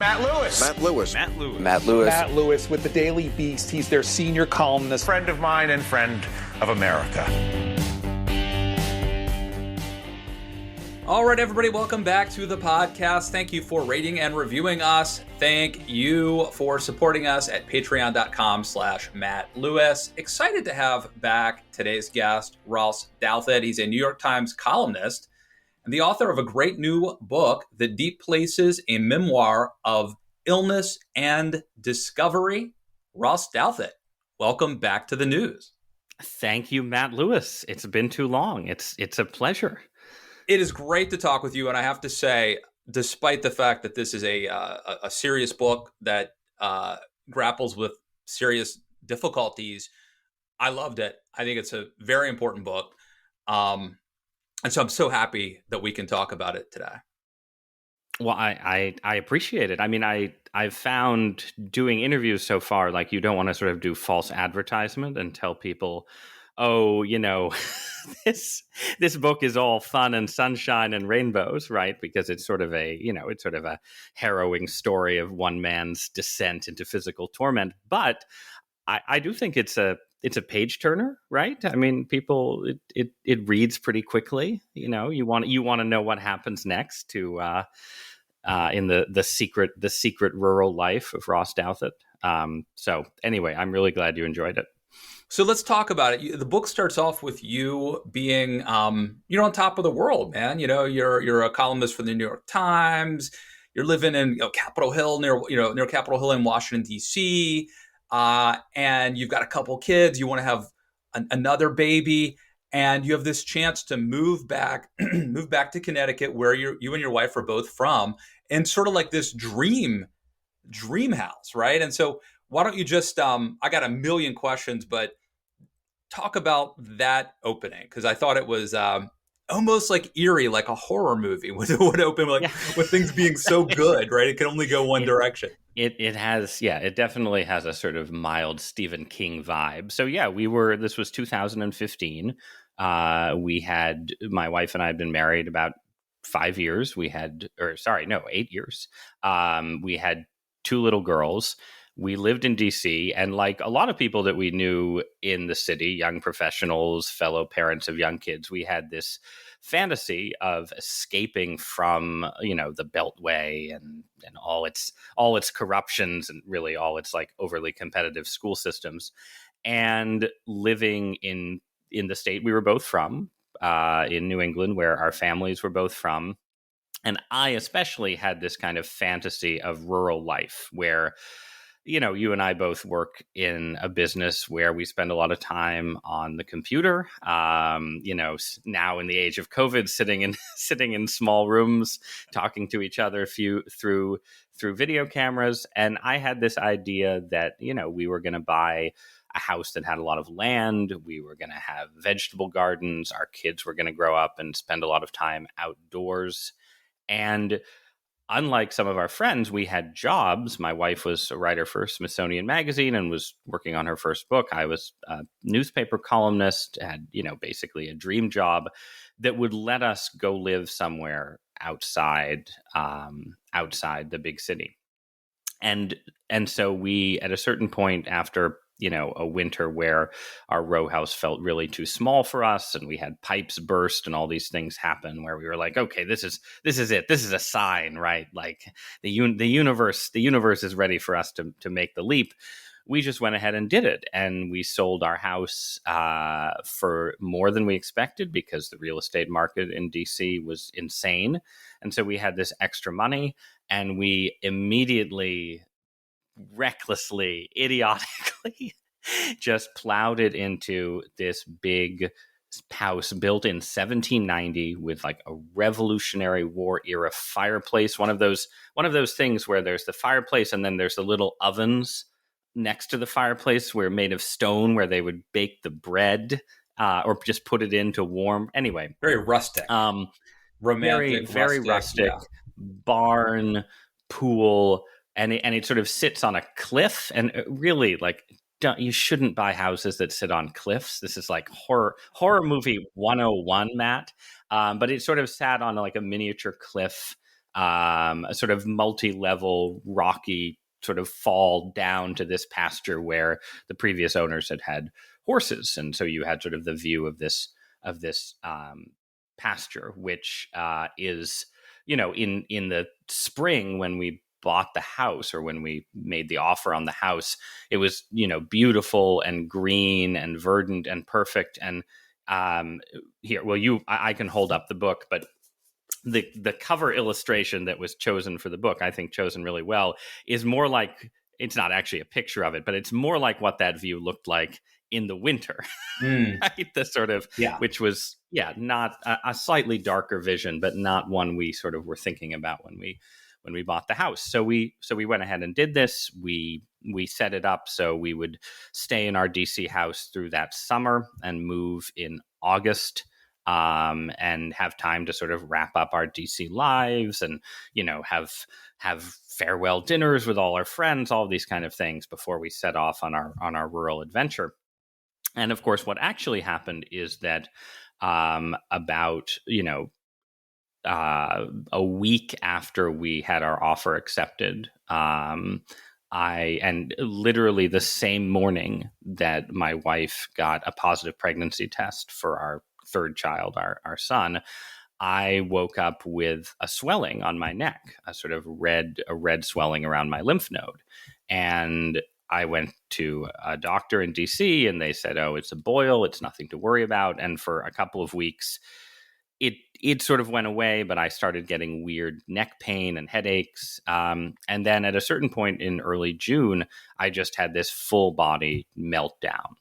Matt Lewis. Matt Lewis. Matt Lewis. Matt Lewis. Matt Lewis with the Daily Beast. He's their senior columnist. Friend of mine and friend of America. All right, everybody, welcome back to the podcast. Thank you for rating and reviewing us. Thank you for supporting us at patreon.com/Matt Lewis. Excited to have back today's guest, Ross Douthat. He's a New York Times columnist and the author of a great new book, The Deep Places, a memoir of illness and discovery. Ross Douthat, welcome back to the news. Thank you, Matt Lewis. It's been too long. It's a pleasure. It is great to talk with you, and I have to say, despite the fact that this is a serious book that grapples with serious difficulties, I loved it. I think it's a very important book, and so I'm so happy that we can talk about it today. Well, I appreciate it. I mean, I've found doing interviews so far, like, you don't want to sort of do false advertisement and tell people, oh, you know, this book is all fun and sunshine and rainbows, right? Because it's sort of a harrowing story of one man's descent into physical torment. But I do think it's a page turner, right? I mean, people, it reads pretty quickly. You know, you want to know what happens next to in the secret rural life of Ross Douthat. So anyway, I'm really glad you enjoyed it. So let's talk about it. The book starts off with you being, you're on top of the world, man. You know, you're a columnist for the New York Times. You're living in Capitol Hill, near Capitol Hill in Washington, D.C., and you've got a couple kids. You want to have another baby, and you have this chance to move back to Connecticut, where you and your wife are both from, and sort of like this dream house, right? And so why don't you just, I got a million questions, but talk about that opening, because I thought it was almost like eerie, like a horror movie would open, with things being so good, right? It can only go one direction. It has, it definitely has a sort of mild Stephen King vibe. So this was 2015. My wife and I had been married about 8 years. We had 2 little girls. We lived in DC, and like a lot of people that we knew in the city, young professionals, fellow parents of young kids, we had this fantasy of escaping from, the Beltway and all its corruptions and really all its like overly competitive school systems, and living in the state we were both from, in New England, where our families were both from. And I especially had this kind of fantasy of rural life where, you and I both work in a business where we spend a lot of time on the computer. Now in the age of COVID, sitting in small rooms, talking to each other through video cameras. And I had this idea that, we were going to buy a house that had a lot of land. We were going to have vegetable gardens. Our kids were going to grow up and spend a lot of time outdoors. And unlike some of our friends, we had jobs. My wife was a writer for Smithsonian Magazine and was working on her first book. I was a newspaper columnist, had, basically a dream job that would let us go live somewhere outside the big city. And so we, at a certain point after, a winter where our row house felt really too small for us and we had pipes burst and all these things happen, where we were like, okay, this is it. This is a sign, right? Like the universe is ready for us to make the leap. We just went ahead and did it. And we sold our house for more than we expected, because the real estate market in DC was insane. And so we had this extra money, and we immediately, recklessly, idiotically just plowed it into this big house built in 1790 with like a Revolutionary War era fireplace. One of those things where there's the fireplace and then there's the little ovens next to the fireplace, where made of stone, where they would bake the bread or just put it in to warm. Anyway, very rustic, romantic, very rustic. Yeah. Barn, pool. And it sort of sits on a cliff, and really, like, you shouldn't buy houses that sit on cliffs. This is like horror movie 101, Matt. But it sort of sat on like a miniature cliff a sort of multi-level rocky sort of fall down to this pasture where the previous owners had horses, and so you had sort of the view of this pasture, which is, in the spring when we bought the house, or when we made the offer on the house, it was, beautiful and green and verdant and perfect. And here, well, I can hold up the book, but the cover illustration that was chosen for the book, I think chosen really well, is more like, it's not actually a picture of it, but it's more like what that view looked like in the winter. Right? The sort of, which was, not a slightly darker vision, but not one we sort of were thinking about when we bought the house. So we went ahead and did this. We set it up so we would stay in our DC house through that summer and move in August, and have time to sort of wrap up our DC lives and, have farewell dinners with all our friends, all these kind of things before we set off on our rural adventure. And of course, what actually happened is that about, a week after we had our offer accepted, and literally the same morning that my wife got a positive pregnancy test for our third child, our son, I woke up with a swelling on my neck, a sort of red swelling around my lymph node. And I went to a doctor in DC, and they said, "Oh, it's a boil. It's nothing to worry about." And for a couple of weeks, it sort of went away, but I started getting weird neck pain and headaches. And then at a certain point in early June, I just had this full body meltdown,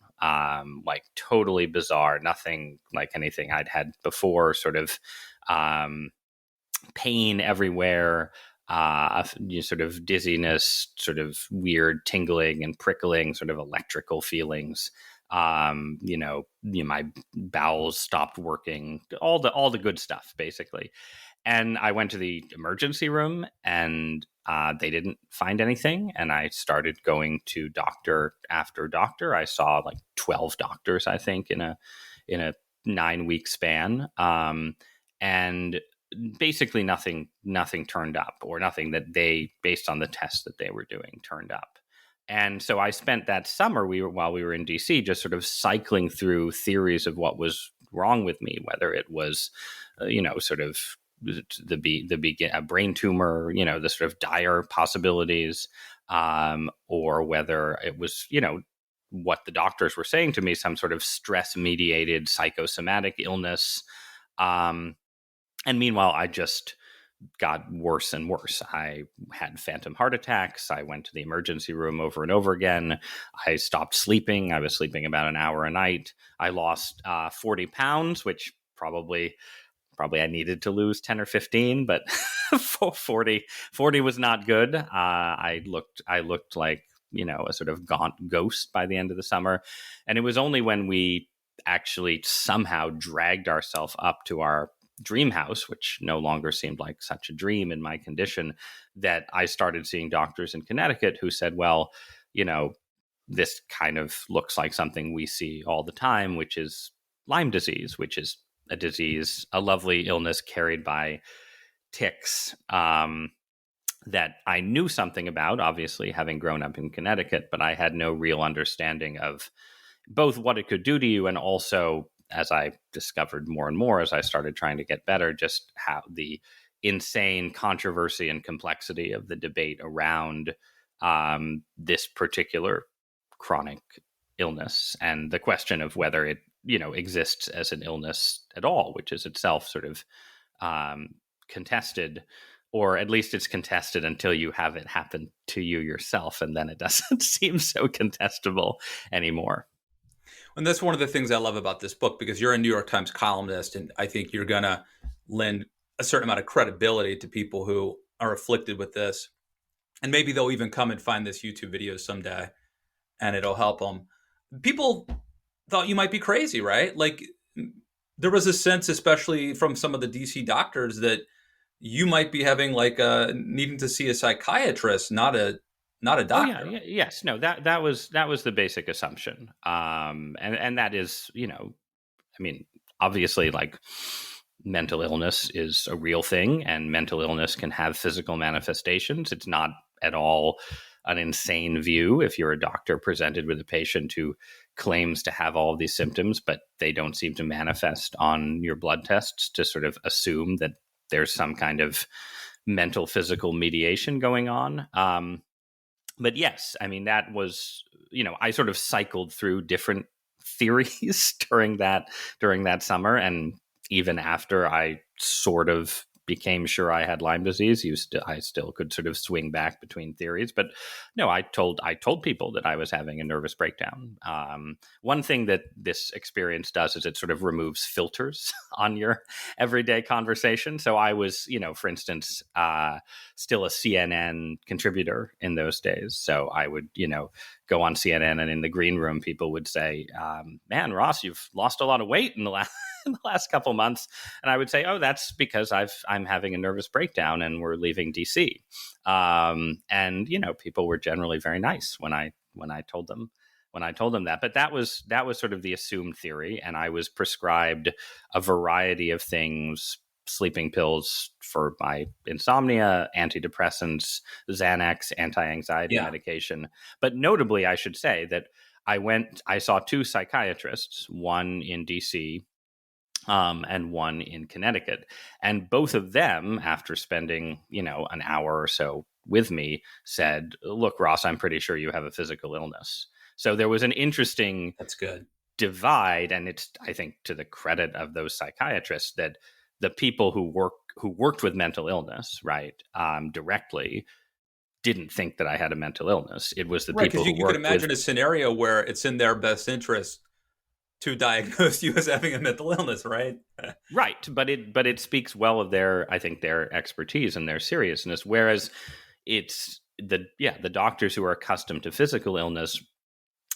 like totally bizarre, nothing like anything I'd had before, sort of pain everywhere, sort of dizziness, sort of weird tingling and prickling, sort of electrical feelings. My bowels stopped working, all the good stuff, basically. And I went to the emergency room, and they didn't find anything. And I started going to doctor after doctor. I saw like 12 doctors, I think, in a 9-week span. And basically nothing turned up, or nothing that they, based on the tests that they were doing, turned up. And so I spent that summer, while we were in DC, just sort of cycling through theories of what was wrong with me, whether it was, sort of a brain tumor, the sort of dire possibilities, or whether it was, what the doctors were saying to me, some sort of stress-mediated psychosomatic illness. And meanwhile, I just got worse and worse. I had phantom heart attacks. I went to the emergency room over and over again. I stopped sleeping. I was sleeping about an hour a night. I lost 40 pounds, which probably I needed to lose 10 or 15, but 40 was not good. I looked like, a sort of gaunt ghost by the end of the summer. And it was only when we actually somehow dragged ourselves up to our dream house, which no longer seemed like such a dream in my condition, that I started seeing doctors in Connecticut who said, well, this kind of looks like something we see all the time, which is Lyme disease, which is a disease, a lovely illness carried by ticks, that I knew something about, obviously, having grown up in Connecticut, but I had no real understanding of both what it could do to you, and also, as I discovered more and more as I started trying to get better, just how the insane controversy and complexity of the debate around this particular chronic illness, and the question of whether it, exists as an illness at all, which is itself sort of contested, or at least it's contested until you have it happen to you yourself, and then it doesn't seem so contestable anymore. And that's one of the things I love about this book, because you're a New York Times columnist, and I think you're going to lend a certain amount of credibility to people who are afflicted with this. And maybe they'll even come and find this YouTube video someday, and it'll help them. People thought you might be crazy, right? Like, there was a sense, especially from some of the DC doctors, that you might be having needing to see a psychiatrist, not a doctor. Oh, yeah. Yes. No, that was the basic assumption. And that is, obviously, like, mental illness is a real thing, and mental illness can have physical manifestations. It's not at all an insane view if you're a doctor presented with a patient who claims to have all of these symptoms, but they don't seem to manifest on your blood tests, to sort of assume that there's some kind of mental physical mediation going on. But yes, I mean, that was, I sort of cycled through different theories during that summer, and even after I sort of became sure I had Lyme disease, I still could sort of swing back between theories. But no, I told people that I was having a nervous breakdown. One thing that this experience does is it sort of removes filters on your everyday conversation. So I was, for instance, still a CNN contributor in those days. So I would, go on CNN, and in the green room, people would say, "Man, Ross, you've lost a lot of weight in the last couple months." And I would say, "Oh, that's because I'm having a nervous breakdown and we're leaving DC." And people were generally very nice when I told them that. But that was sort of the assumed theory, and I was prescribed a variety of things: sleeping pills for my insomnia, antidepressants, Xanax, anti-anxiety medication. But notably, I should say that I saw two psychiatrists, one in DC and one in Connecticut. And both of them, after spending, an hour or so with me, said, "Look, Ross, I'm pretty sure you have a physical illness." So there was an interesting That's good. divide. And it's, I think, to the credit of those psychiatrists that the people who worked with mental illness, right, directly, didn't think that I had a mental illness. It was the people who you worked can imagine with, a scenario where it's in their best interest to diagnose you as having a mental illness, right? right. But it speaks well of their expertise and their seriousness. Whereas it's the doctors who are accustomed to physical illness,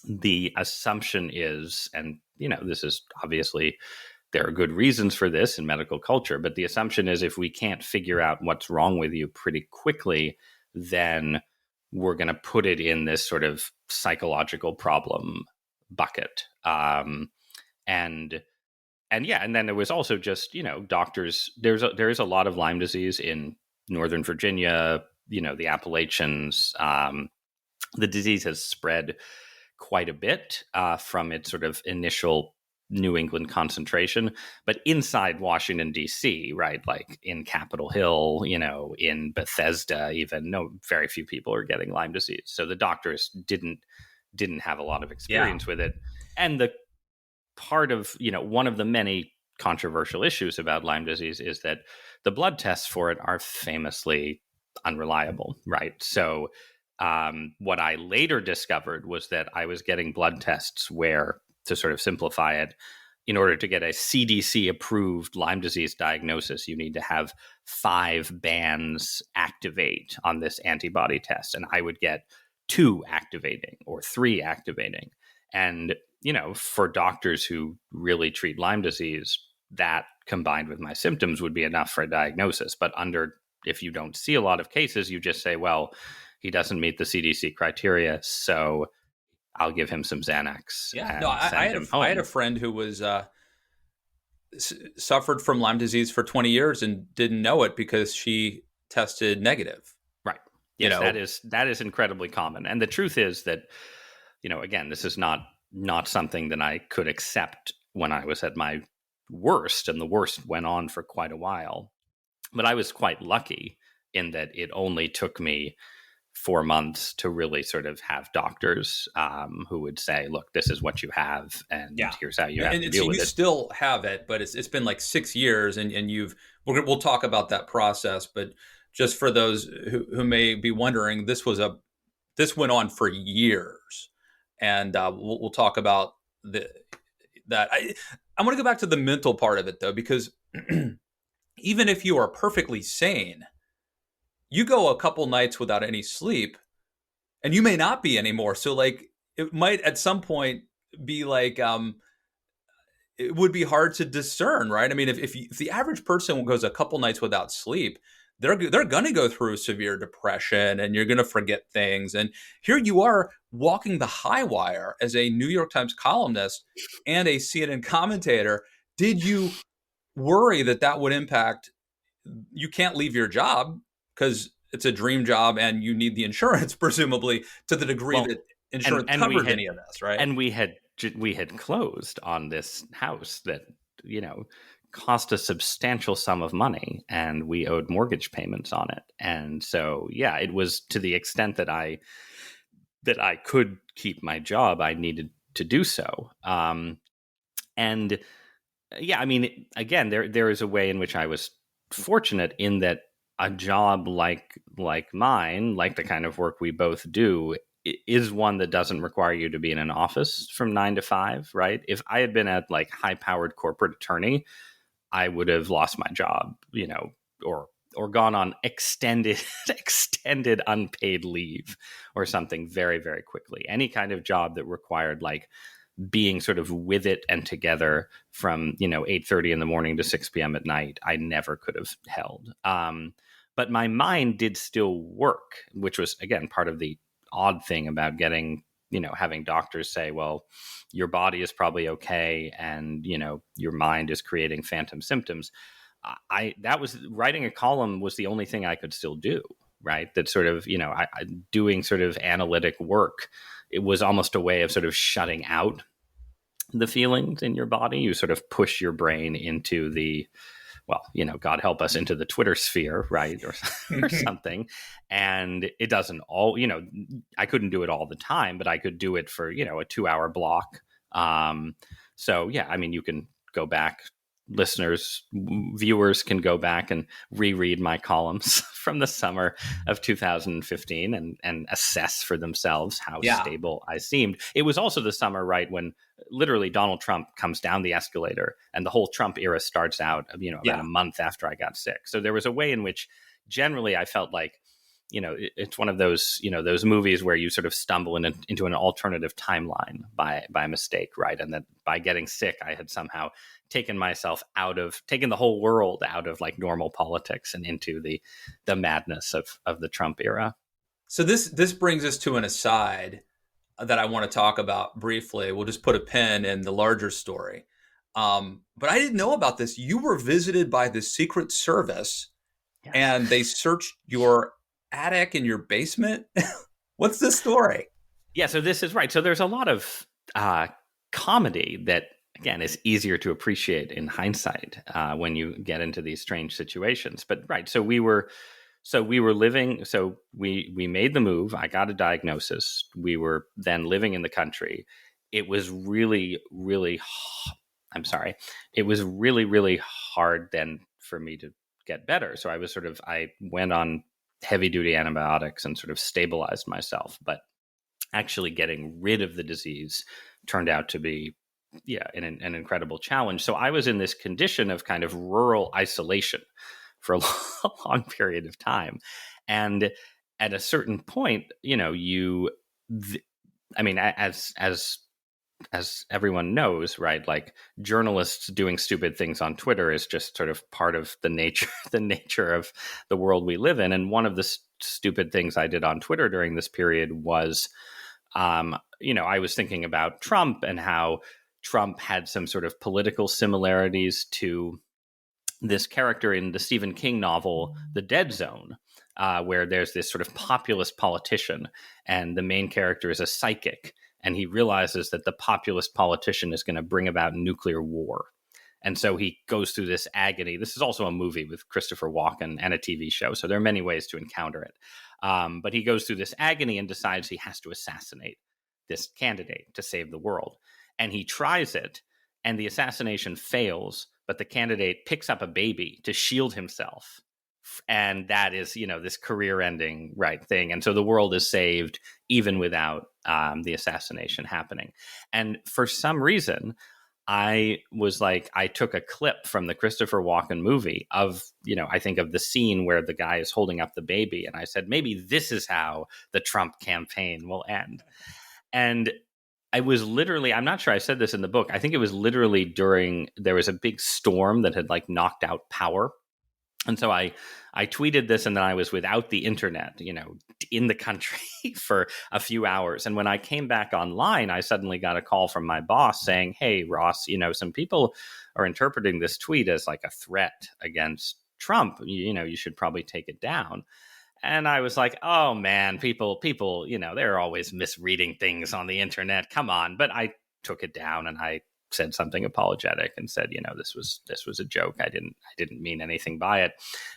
the assumption is, and this is obviously, there are good reasons for this in medical culture, but the assumption is if we can't figure out what's wrong with you pretty quickly, then we're going to put it in this sort of psychological problem bucket. And then there was also just, doctors, there is a lot of Lyme disease in Northern Virginia, the Appalachians. The disease has spread quite a bit from its sort of initial New England concentration, but inside Washington, D.C., right, like in Capitol Hill, in Bethesda, even, very few people are getting Lyme disease. So the doctors didn't have a lot of experience with it. And the part of, one of the many controversial issues about Lyme disease is that the blood tests for it are famously unreliable, right? So what I later discovered was that I was getting blood tests where, to sort of simplify it, in order to get a CDC approved Lyme disease diagnosis, you need to have 5 bands activate on this antibody test. And I would get 2 activating or 3 activating. And, for doctors who really treat Lyme disease, that combined with my symptoms would be enough for a diagnosis. But if you don't see a lot of cases, you just say, well, he doesn't meet the CDC criteria, so I'll give him some Xanax. Yeah, no, I had a friend who was suffered from Lyme disease for 20 years and didn't know it because she tested negative. Right. Yes, that is incredibly common. And the truth is that, again, this is not something that I could accept when I was at my worst, and the worst went on for quite a while. But I was quite lucky in that it only took me 4 months to really sort of have doctors who would say, "Look, this is what you have, and here's how you have to deal with it." You still have it, but it's been like 6 years, and we'll talk about that process. But just for those who may be wondering, this went on for years, and we'll talk about that. I want to go back to the mental part of it though, because even if you are perfectly sane, you go a couple nights without any sleep and you may not be anymore. So like it might at some point be like, it would be hard to discern, right? I mean, if the average person goes a couple nights without sleep, they're going to go through severe depression and you're going to forget things. And here you are walking the high wire as a New York Times columnist and a CNN commentator. Did you worry that that would impact, you can't leave your job because it's a dream job and you need the insurance, presumably, to the degree Well, that and insurance and we covers had any of this, right? and we had closed on this house that, you know, cost a substantial sum of money, and we owed mortgage payments on it. And so, yeah, it was to the extent that I could keep my job, I needed to do so. And yeah, I mean, again, there is a way in which I was fortunate in that a job like mine, like the kind of work we both do, is one that doesn't require you to be in an office from 9 to 5, right? If I had been at like high powered corporate attorney, I would have lost my job, you know, or gone on extended extended unpaid leave or something very, very quickly. Any kind of job that required like being sort of with it and together from, you know, 8:30 in the morning to 6 p.m. at night, I never could have held. But my mind did still work, which was again part of the odd thing about getting, you know, having doctors say, well, your body is probably okay, and, you know, your mind is creating phantom symptoms. I that was writing a column was the only thing I could still do, right? That sort of, you know, I doing sort of analytic work, it was almost a way of sort of shutting out the feelings in your body. You sort of push your brain into the, well, you know, God help us, into the Twitter sphere, right? Or something. And it doesn't all, you know, I couldn't do it all the time, but I could do it for, you know, a 2 hour block. So yeah, I mean, you can go back, listeners, viewers can go back and reread my columns from the summer of 2015 and assess for themselves how Yeah. stable I seemed. It was also the summer, right, when literally Donald Trump comes down the escalator and the whole Trump era starts out, you know, about a month after I got sick. So there was a way in which generally I felt like, you know, it's one of those, you know, those movies where you sort of stumble into an alternative timeline by mistake, right? And that by getting sick, I had somehow taken the whole world out of like normal politics and into the madness of the Trump era. So this brings us to an aside that I want to talk about briefly. We'll just put a pin in the larger story. But I didn't know about this. You were visited by the Secret Service, Yes. and they searched your attic and your basement. What's the story? Yeah, so this is right. So there's a lot of comedy that, again, is easier to appreciate in hindsight when you get into these strange situations. But right, so we were living. So we made the move. I got a diagnosis. We were then living in the country. It was really, really. I'm sorry. It was really, really hard then for me to get better. So I went on heavy duty antibiotics and sort of stabilized myself. But actually getting rid of the disease turned out to be, yeah, an incredible challenge. So I was in this condition of kind of rural isolation for a long period of time. And at a certain point, you know, I mean, as everyone knows, right? Like journalists doing stupid things on Twitter is just sort of part of the nature of the world we live in. And one of the stupid things I did on Twitter during this period was, you know, I was thinking about Trump and how Trump had some sort of political similarities to this character in the Stephen King novel, The Dead Zone, where there's this sort of populist politician and the main character is a psychic. And he realizes that the populist politician is going to bring about nuclear war. And so he goes through this agony. This is also a movie with Christopher Walken and a TV show. So there are many ways to encounter it. But he goes through this agony and decides he has to assassinate this candidate to save the world. And he tries it, and the assassination fails, but the candidate picks up a baby to shield himself. And that is, you know, this career-ending right thing. And so the world is saved even without the assassination happening. And for some reason, I took a clip from the Christopher Walken movie of, you know, I think of the scene where the guy is holding up the baby. And I said, maybe this is how the Trump campaign will end. And I was literally, I'm not sure I said this in the book. I think it was literally there was a big storm that had like knocked out power And so I tweeted this, and then I was without the internet, in the country for a few hours. And when I came back online, I suddenly got a call from my boss saying, "Hey, Ross, some people are interpreting this tweet as like a threat against Trump. You should probably take it down." And I was like, "Oh man, people, they're always misreading things on the internet. Come on." But I took it down, and I said something apologetic and said, this was a joke. I didn't mean anything by it.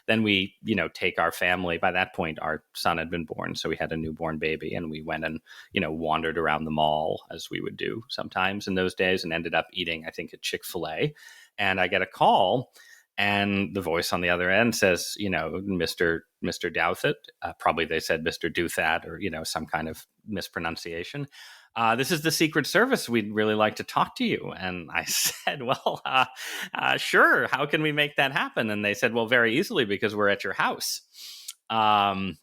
Then we, take our family. By that point, our son had been born, so we had a newborn baby, and we went and, wandered around the mall as we would do sometimes in those days, and ended up eating, I think, at Chick-fil-A. And I get a call, and the voice on the other end says, Mr. Douthat, probably they said Mr. Douthat, or, some kind of mispronunciation. This is the Secret Service. We'd really like to talk to you. And I said, well, sure. How can we make that happen? And they said, well, very easily, because we're at your house. And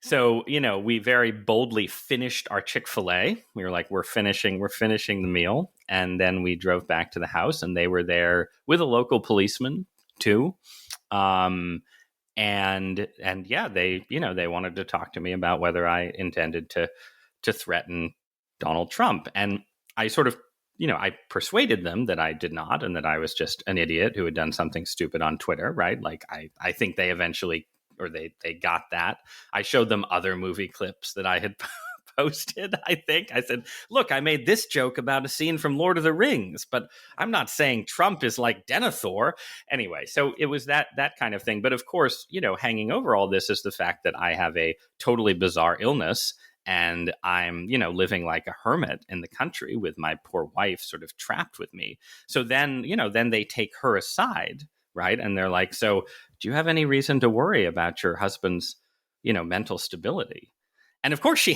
so, we very boldly finished our Chick-fil-A. We were like, we're finishing the meal. And then we drove back to the house, and they were there with a local policeman too. And yeah, they wanted to talk to me about whether I intended to threaten Donald Trump. And I sort of, I persuaded them that I did not, and that I was just an idiot who had done something stupid on Twitter, right? Like, I think they eventually, or they got that. I showed them other movie clips that I had posted. I think I said, look, I made this joke about a scene from Lord of the Rings, but I'm not saying Trump is like Denethor. Anyway, so it was that kind of thing. But of course, hanging over all this is the fact that I have a totally bizarre illness, and I'm, living like a hermit in the country with my poor wife sort of trapped with me. So then, then they take her aside, right? And they're like, so do you have any reason to worry about your husband's, mental stability? And of course she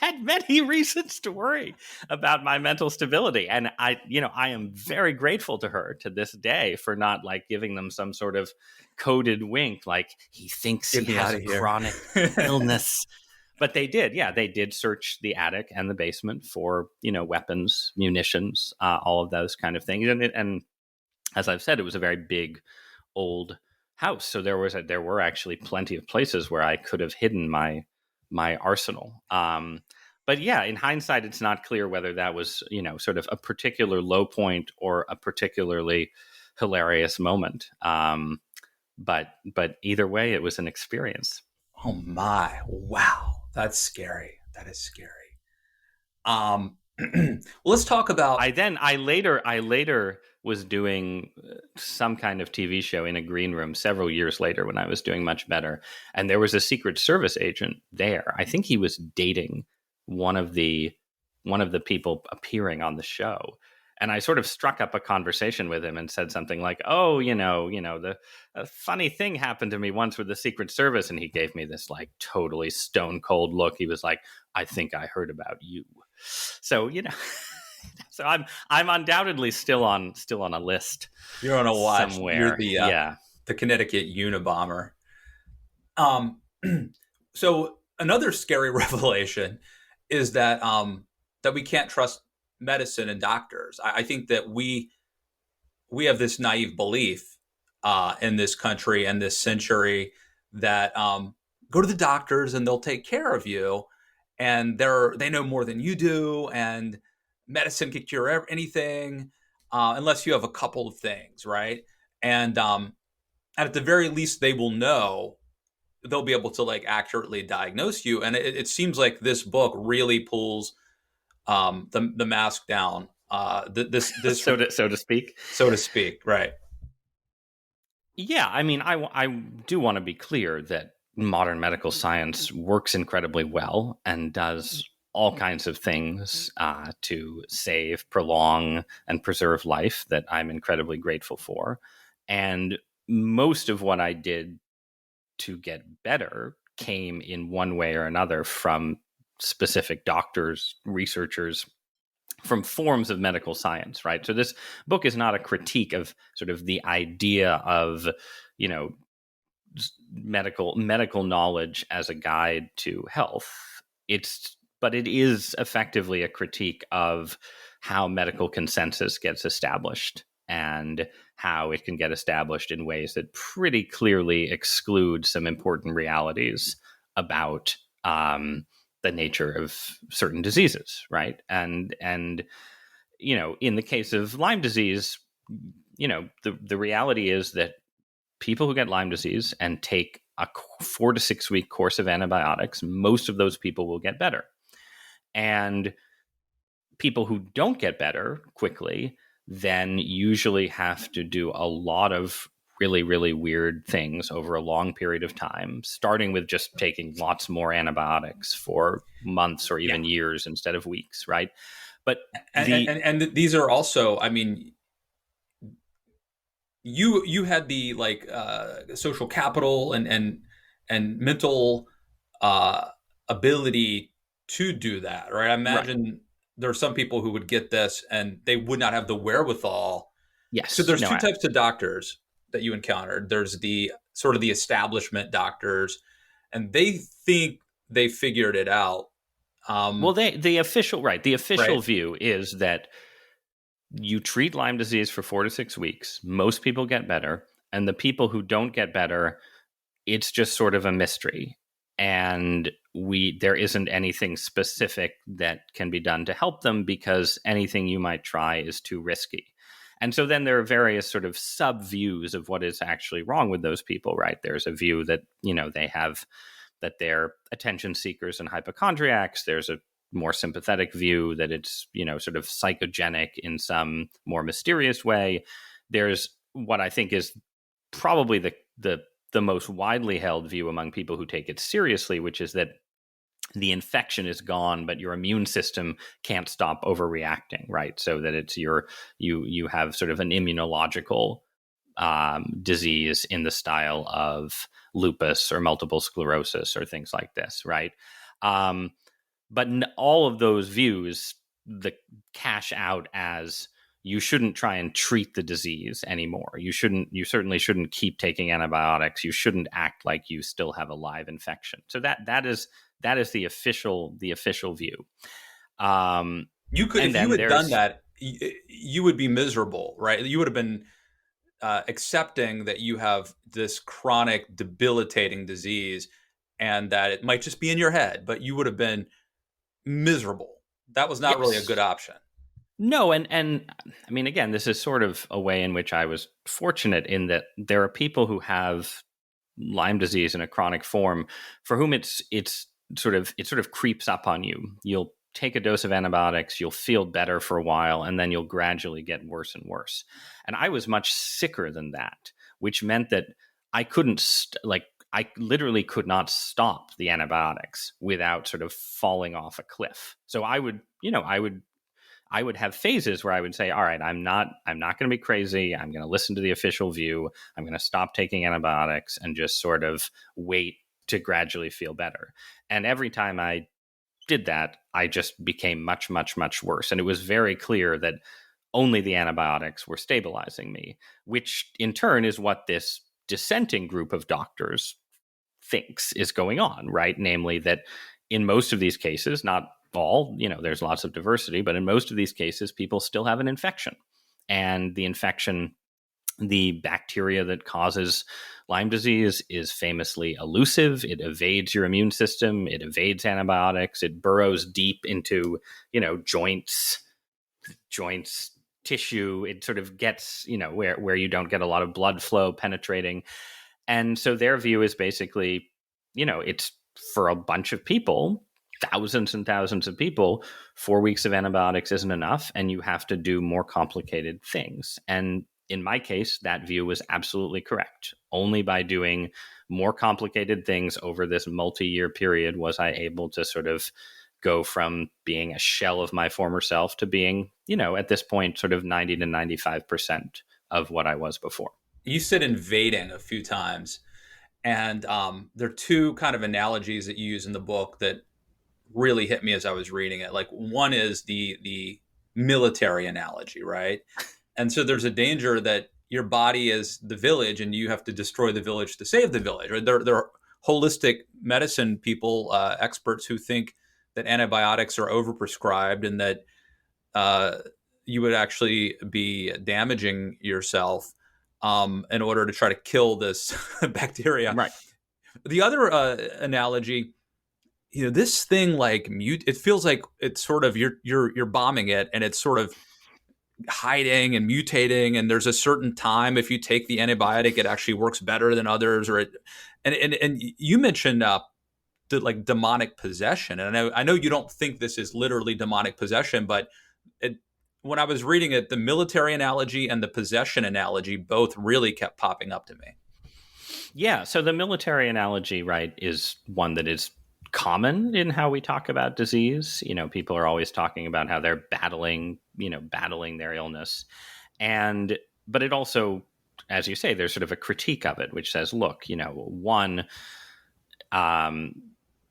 had many reasons to worry about my mental stability. And I am very grateful to her to this day for not like giving them some sort of coded wink, like he thinks he has a chronic illness. But they did. Yeah, they did search the attic and the basement for, weapons, munitions, all of those kind of things. And as I've said, it was a very big, old house. So there were actually plenty of places where I could have hidden my arsenal. But yeah, in hindsight, it's not clear whether that was, sort of a particular low point or a particularly hilarious moment. But either way, it was an experience. Oh my! Wow. That's scary. That is scary. Well, let's talk about. I later was doing some kind of TV show in a green room several years later when I was doing much better, and there was a Secret Service agent there. I think he was dating one of the people appearing on the show. And I sort of struck up a conversation with him and said something like, "Oh, the funny thing happened to me once with the Secret Service," and he gave me this like totally stone cold look. He was like, "I think I heard about you." So so I'm undoubtedly still on a list. You're on a watch somewhere. You're the Connecticut Unabomber. So another scary revelation is that that we can't trust medicine and doctors. I think that we have this naive belief in this country and this century that go to the doctors and they'll take care of you, and they know more than you do, and medicine can cure anything unless you have a couple of things, right? And at the very least, they will know. They'll be able to like accurately diagnose you, and it seems like this book really pulls the mask down. This so to speak, right? Yeah, I mean, I do want to be clear that modern medical science works incredibly well and does all kinds of things to save, prolong, and preserve life that I'm incredibly grateful for. And most of what I did to get better came in one way or another from specific doctors, researchers, from forms of medical science, right? So this book is not a critique of sort of the idea of, medical knowledge as a guide to health. But it is effectively a critique of how medical consensus gets established and how it can get established in ways that pretty clearly exclude some important realities about the nature of certain diseases, right? And in the case of Lyme disease, the reality is that people who get Lyme disease and take a 4 to 6 week course of antibiotics, most of those people will get better. And people who don't get better quickly then usually have to do a lot of really, really weird things over a long period of time, starting with just taking lots more antibiotics for months or even years instead of weeks, right? But and these are also, I mean, you had the social capital and mental ability to do that, right? I imagine there are some people who would get this and they would not have the wherewithal. Yes. So there's two types of doctors that you encountered. There's the sort of the establishment doctors, and they think they figured it out. Well, the official view is that you treat Lyme disease for 4 to 6 weeks. Most people get better, and the people who don't get better, it's just sort of a mystery. And there isn't anything specific that can be done to help them because anything you might try is too risky. And so then there are various sort of sub views of what is actually wrong with those people, right? There's a view that, they have that they're attention seekers and hypochondriacs. There's a more sympathetic view that it's, sort of psychogenic in some more mysterious way. There's what I think is probably the most widely held view among people who take it seriously, which is that the infection is gone, but your immune system can't stop overreacting, right? So that it's you have sort of an immunological disease in the style of lupus or multiple sclerosis or things like this, right? But all of those views cash out as you shouldn't try and treat the disease anymore. You certainly shouldn't keep taking antibiotics. You shouldn't act like you still have a live infection. So that is the official view. You could, if you had done that, you would be miserable, right? You would have been accepting that you have this chronic, debilitating disease, and that it might just be in your head, but you would have been miserable. That was not really a good option. No, and I mean, again, this is sort of a way in which I was fortunate in that there are people who have Lyme disease in a chronic form for whom it sort of creeps up on you. You'll take a dose of antibiotics, you'll feel better for a while, and then you'll gradually get worse and worse. And I was much sicker than that, which meant that I couldn't I literally could not stop the antibiotics without sort of falling off a cliff. So I would have phases where I would say, all right, I'm not going to be crazy. I'm going to listen to the official view. I'm going to stop taking antibiotics and just sort of wait to gradually feel better. And every time I did that, I just became much, much, much worse. And it was very clear that only the antibiotics were stabilizing me, which in turn is what this dissenting group of doctors thinks is going on, right? Namely that in most of these cases, not all, there's lots of diversity, but in most of these cases, people still have an infection. And the infection, the bacteria that causes Lyme disease is famously elusive. It evades your immune system. It evades antibiotics. It burrows deep into, joints, tissue. It sort of gets, where you don't get a lot of blood flow penetrating. And so their view is basically, it's for a bunch of people, thousands and thousands of people, 4 weeks of antibiotics isn't enough, and you have to do more complicated things. And in my case, that view was absolutely correct. Only by doing more complicated things over this multi-year period was I able to sort of go from being a shell of my former self to being, at this point, sort of 90 to 95% of what I was before. You said invading a few times, and there are two kind of analogies that you use in the book that really hit me as I was reading it. Like, one is the military analogy, right? And so there's a danger that your body is the village and you have to destroy the village to save the village. Right? There are holistic medicine people, experts who think that antibiotics are overprescribed and that you would actually be damaging yourself in order to try to kill this bacteria. Right. The other analogy, this thing like it feels like it's sort of you're bombing it, and it's sort of hiding and mutating, and there's a certain time if you take the antibiotic it actually works better than others, or and you mentioned like demonic possession, and I know you don't think this is literally demonic possession, but when I was reading it, the military analogy and the possession analogy both really kept popping up to me. Yeah, so the military analogy, right, is one that is common in how we talk about disease. People are always talking about how they're battling their illness. But it also, as you say, there's sort of a critique of it, which says, look, one,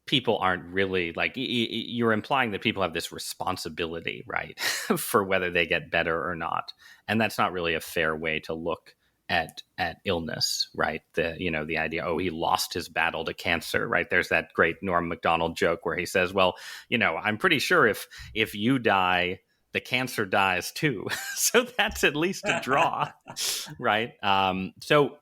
people aren't really like, you're implying that people have this responsibility, right, for whether they get better or not. And that's not really a fair way to look at illness, right? The idea, he lost his battle to cancer, right? There's that great Norm Macdonald joke where he says, well, I'm pretty sure if you die, the cancer dies too. So that's at least a draw, right? So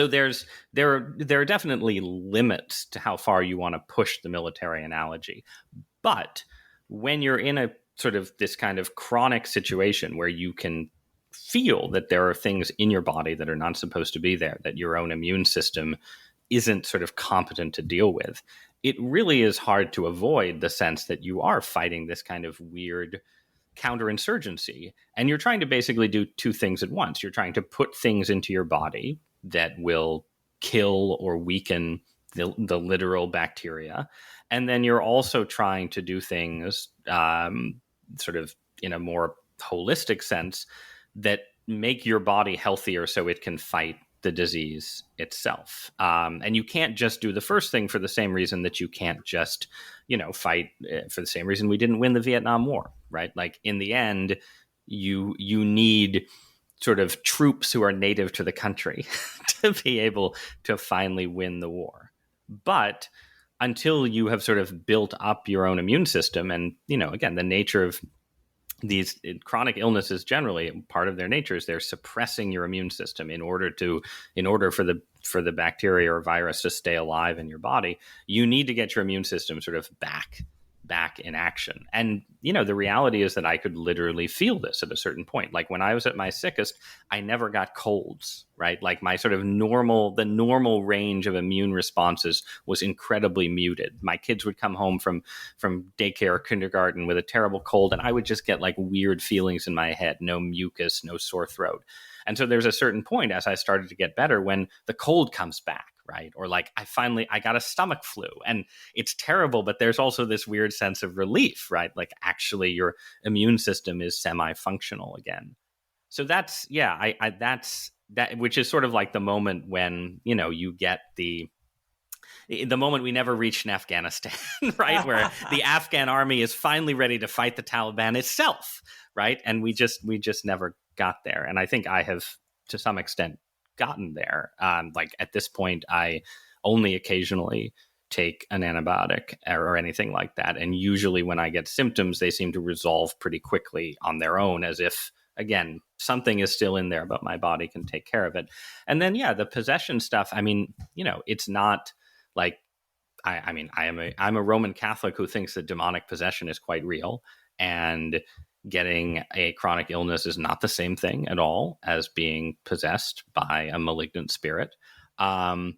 there are definitely limits to how far you want to push the military analogy. But when you're in a sort of this kind of chronic situation where you can feel that there are things in your body that are not supposed to be there, that your own immune system isn't sort of competent to deal with, it really is hard to avoid the sense that you are fighting this kind of weird counterinsurgency. And you're trying to basically do two things at once. You're trying to put things into your body that will kill or weaken the literal bacteria. And then you're also trying to do things sort of in a more holistic sense that make your body healthier so it can fight the disease itself. And you can't just do the first thing for the same reason that you can't just, fight for the same reason we didn't win the Vietnam War, right? Like in the end, you need sort of troops who are native to the country to be able to finally win the war. But until you have sort of built up your own immune system, and, again, the nature of these chronic illnesses, generally part of their nature is they're suppressing your immune system in order for the bacteria or virus to stay alive in your body. You need to get your immune system sort of back in action. And, the reality is that I could literally feel this at a certain point. Like when I was at my sickest, I never got colds, right? Like my sort of the normal range of immune responses was incredibly muted. My kids would come home from daycare or kindergarten with a terrible cold, and I would just get like weird feelings in my head, no mucus, no sore throat. And so there's a certain point as I started to get better when the cold comes back, right? Or like I got a stomach flu, and it's terrible, but there's also this weird sense of relief, right? Like actually your immune system is semi-functional again. So that's, that's that, which is sort of like the moment when, you get the moment we never reached in Afghanistan, right? Where the Afghan army is finally ready to fight the Taliban itself, right? And we just never got there. And I think I have, to some extent, gotten there. Like at this point, I only occasionally take an antibiotic or anything like that. And usually when I get symptoms, they seem to resolve pretty quickly on their own, as if, again, something is still in there, but my body can take care of it. And then, the possession stuff, I mean, it's not like, I'm a Roman Catholic who thinks that demonic possession is quite real, and getting a chronic illness is not the same thing at all as being possessed by a malignant spirit. But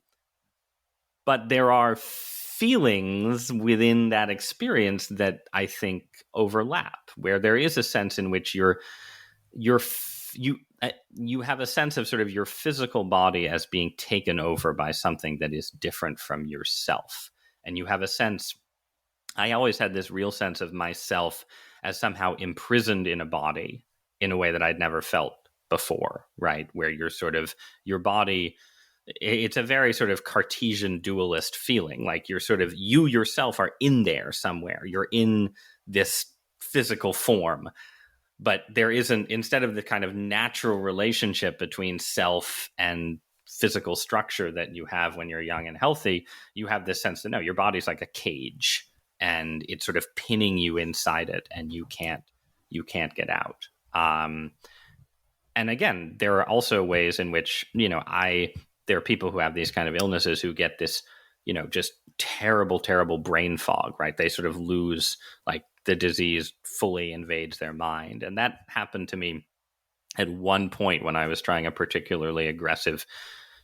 there are feelings within that experience that I think overlap, where there is a sense in which you have a sense of sort of your physical body as being taken over by something that is different from yourself. And you have a sense, I always had this real sense of myself as somehow imprisoned in a body in a way that I'd never felt before, right? Where you're sort of, your body, it's a very sort of Cartesian dualist feeling. Like you're sort of, you yourself are in there somewhere. You're in this physical form, but there isn't, instead of the kind of natural relationship between self and physical structure that you have when you're young and healthy, you have this sense that no, your body's like a cage, and it's sort of pinning you inside it, and you can't get out. And again, there are also ways in which, there are people who have these kind of illnesses who get this, just terrible, terrible brain fog, right? They sort of lose, like, the disease fully invades their mind. And that happened to me at one point when I was trying a particularly aggressive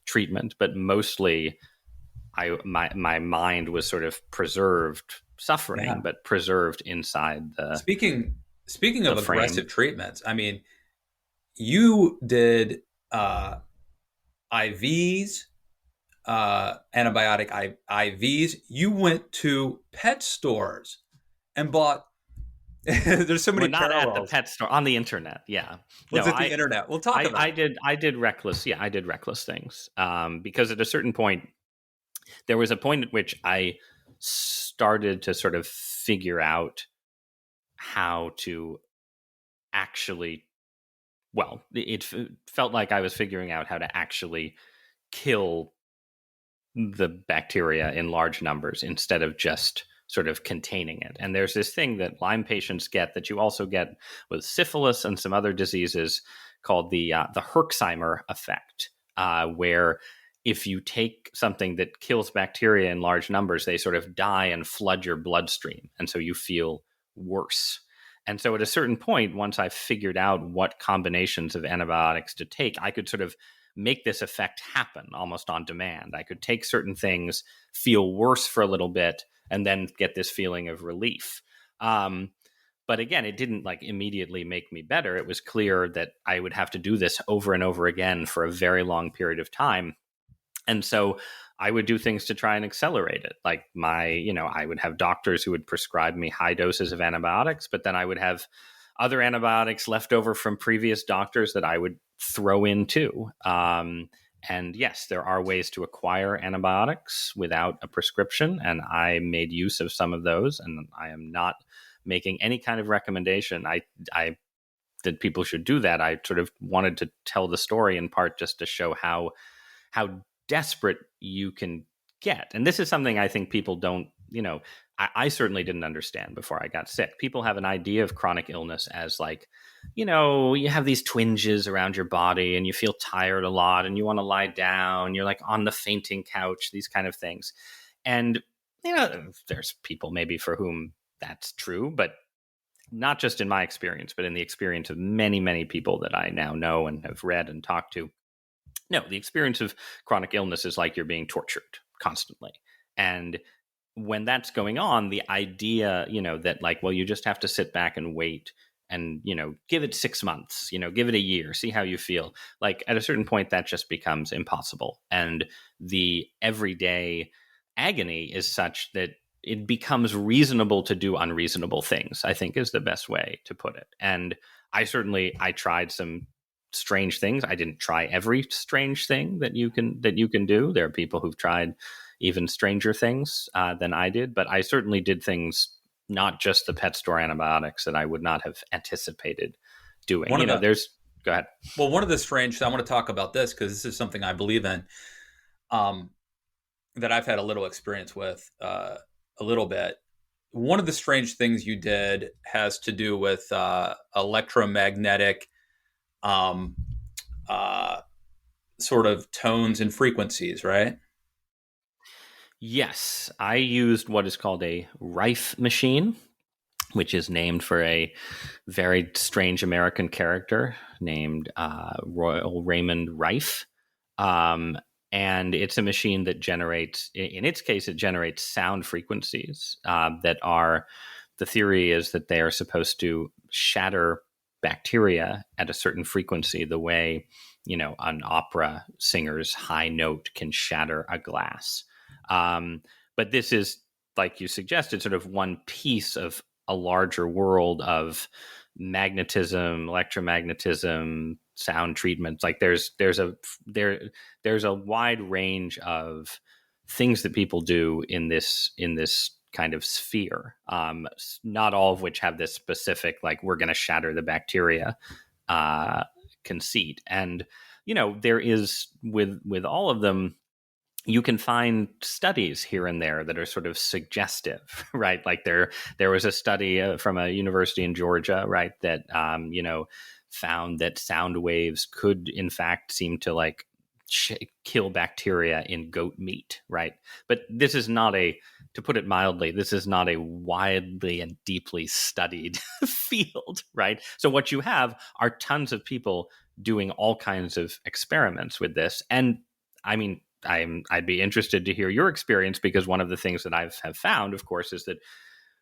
treatment, but mostly my mind was sort of preserved, suffering, Yeah. but preserved inside the Speaking of the frame. aggressive treatments, I mean, you did IVs, antibiotic IVs. You went to pet stores and bought. There's so many Well, not at the parallels. pet store, on the internet. Yeah. Was No, it the internet? We'll talk about I it. did reckless. Yeah, I did reckless things. Because at a certain point, there was a point at which I started to sort of figure out how to actually, well, it felt like I was figuring out how to actually kill the bacteria in large numbers instead of just sort of containing it. And there's this thing that Lyme patients get that you also get with syphilis and some other diseases called the Herxheimer effect, where if you take something that kills bacteria in large numbers, they sort of die and flood your bloodstream. And so you feel worse. And so at a certain point, once I figured out what combinations of antibiotics to take, I could sort of make this effect happen almost on demand. I could take certain things, feel worse for a little bit, and then get this feeling of relief. But again, it didn't like immediately make me better. It was clear that I would have to do this over and over again for a very long period of time. And so I would do things to try and accelerate it. Like I would have doctors who would prescribe me high doses of antibiotics, but then I would have other antibiotics left over from previous doctors that I would throw in too. And yes, there are ways to acquire antibiotics without a prescription, and I made use of some of those. And I am not making any kind of recommendation that people should do that. I sort of wanted to tell the story in part just to show how desperate you can get. And this is something I think people don't, I certainly didn't understand before I got sick. People have an idea of chronic illness as like, you have these twinges around your body and you feel tired a lot and you want to lie down. You're like on the fainting couch, these kind of things. And, there's people maybe for whom that's true, but not just in my experience, but in the experience of many, many people that I now know and have read and talked to. No, the experience of chronic illness is like you're being tortured constantly. And when that's going on, the idea, that like, well, you just have to sit back and wait and, give it 6 months, give it a year, see how you feel. Like at a certain point, that just becomes impossible. And the everyday agony is such that it becomes reasonable to do unreasonable things, I think is the best way to put it. And I tried some strange things. I didn't try every strange thing that you can do. There are people who've tried even stranger things than I did, but I certainly did things, not just the pet store antibiotics, that I would not have anticipated doing. Go ahead. Well, one of the strange, I want to talk about this because this is something I believe in, that I've had a little experience with, a little bit. One of the strange things you did has to do with electromagnetic sort of tones and frequencies, right? Yes, I used what is called a Rife machine, which is named for a very strange American character named Royal Raymond Rife. And it's a machine that generates, in its case, it generates sound frequencies that are, the theory is that they are supposed to shatter bacteria at a certain frequency, the way, an opera singer's high note can shatter a glass. But this is, like you suggested, sort of one piece of a larger world of magnetism, electromagnetism, sound treatments. Like there's a wide range of things that people do in this kind of sphere. Not all of which have this specific, like, we're going to shatter the bacteria conceit. And there is with all of them, you can find studies here and there that are sort of suggestive, right? Like there was a study from a university in Georgia, right, that found that sound waves could, in fact, seem to like kill bacteria in goat meat, right? But this is not to put it mildly, this is not a widely and deeply studied field, right? So what you have are tons of people doing all kinds of experiments with this. And I mean, I'd be interested to hear your experience, because one of the things that have found, of course, is that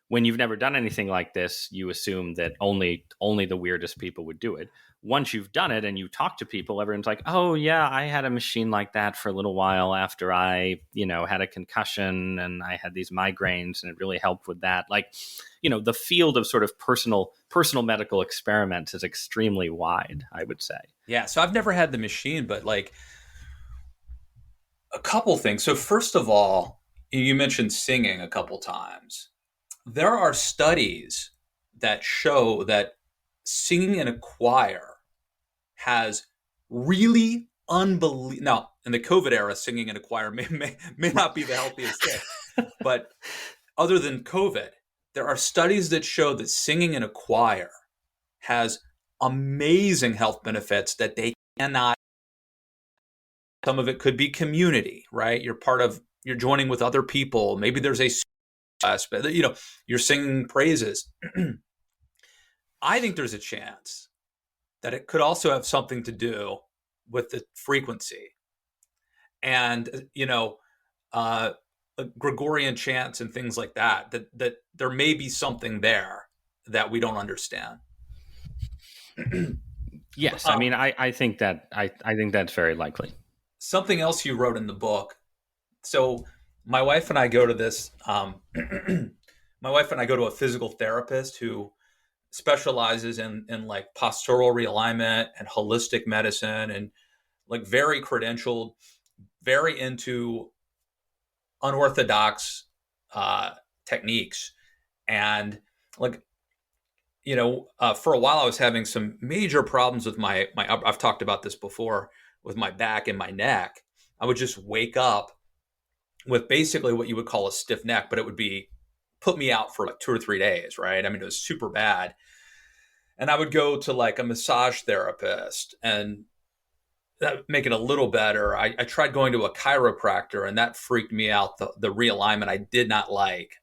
when you've never done anything like this, you assume that only the weirdest people would do it. Once you've done it and you talk to people, everyone's like, oh yeah, I had a machine like that for a little while after I, had a concussion and I had these migraines, and it really helped with that. Like, the field of sort of personal medical experiments is extremely wide, I would say. Yeah. So I've never had the machine, but like a couple things. So first of all, you mentioned singing a couple times. There are studies that show that singing in a choir has really unbelievable. Now, in the COVID era, singing in a choir may not be the healthiest thing, but other than COVID, there are studies that show that singing in a choir has amazing health benefits that they cannot. Some of it could be community, right? You're joining with other people. Maybe there's a aspect, you're singing praises. I think there's a chance that it could also have something to do with the frequency and, Gregorian chants and things like that there may be something there that we don't understand. Yes. I mean, I think that's very likely. Something else you wrote in the book. So my wife and I go to this, my wife and I go to a physical therapist who specializes in like postural realignment and holistic medicine, and like very credentialed, very into unorthodox techniques. And like, for a while I was having some major problems with my I've talked about this before, with my back and my neck. I would just wake up with basically what you would call a stiff neck, but it would put me out for like 2 or 3 days, right? I mean, it was super bad. And I would go to like a massage therapist and that would make it a little better. I tried going to a chiropractor and that freaked me out. The realignment I did not like.